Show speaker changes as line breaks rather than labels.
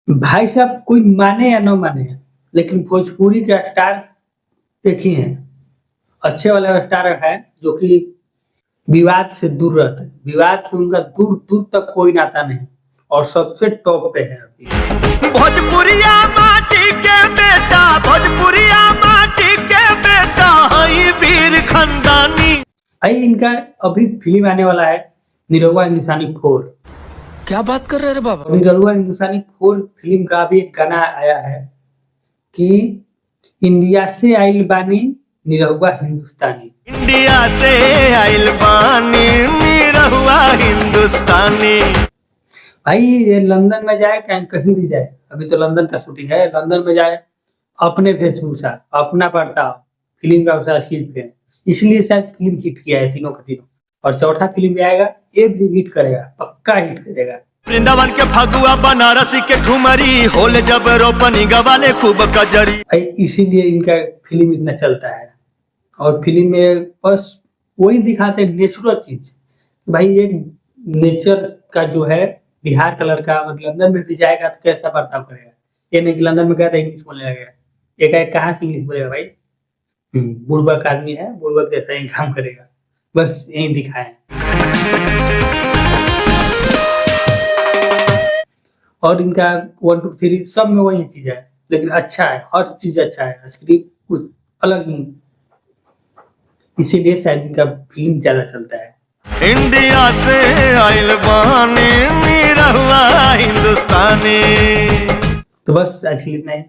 भाई साहब कोई माने या न माने, लेकिन भोजपुरी के स्टार एक ही हैं। अच्छे वाले स्टार है जो कि विवाद से दूर रहते हैं। विवाद से उनका दूर-दूर तक कोई नाता नहीं और सबसे टॉप पे है अभी।
भोजपुरिया माटी के बेटा, भोजपुरिया माटी के बेटा, हई वीर खानदानी।
भाई इनका अभी फिल्म आने वाला है निरहुआ हिंदुस्तानी 4।
क्या बात कर रहे हैं बाबा?
निरहुआ हिंदुस्तानी 4 फिल्म का भी एक गाना आया है कि इंडिया से आइल बानी निरहुआ हिंदुस्तानी।
इंडिया से आइल बानी निरहुआ हिंदुस्तानी।
भाई ये लंदन में जाए कहीं भी जाए, अभी तो लंदन का शूटिंग है, लंदन में जाए अपने वेशभूषा अपना बर्ताव फिल्म का उसका स्किल पे, इसलिए शायद फिल्म हिट किया है तीनों का तीनों। और चौथा फिल्म भी आएगा, ये भी हिट करेगा, पक्का हिट करेगा।
वृंदावन के फगुआ बनारसी के ठुमरी होल जब रोपनी गवाले खूब कजरी।
भाई इसीलिए इनका फिल्म इतना चलता है और फिल्म में बस वही दिखाते हैं नेचुरल चीज। भाई ये नेचर का जो है बिहार का लड़का अगर लंदन में भी जाएगा तो कैसा बर्ताव करेगा। ये नहीं कि लंदन में गया था इंग्लिश बोलने लगेगा, एक कहाँ से इंग्लिश बोलेगा भाई। बुड़बक आदमी है, बुड़बक जैसा ही काम करेगा, बस यही दिखाए। और इनका 1 2 3 सब में वही चीज है, लेकिन अच्छा है, हर चीज अच्छा है, स्क्रिप्ट कुछ अलग नहीं, इसीलिए शायद इनका फिल्म ज्यादा चलता है।
इंडिया से आइल बानी निरहुआ हिंदुस्तानी।
तो बस आज के लिए इतना ही।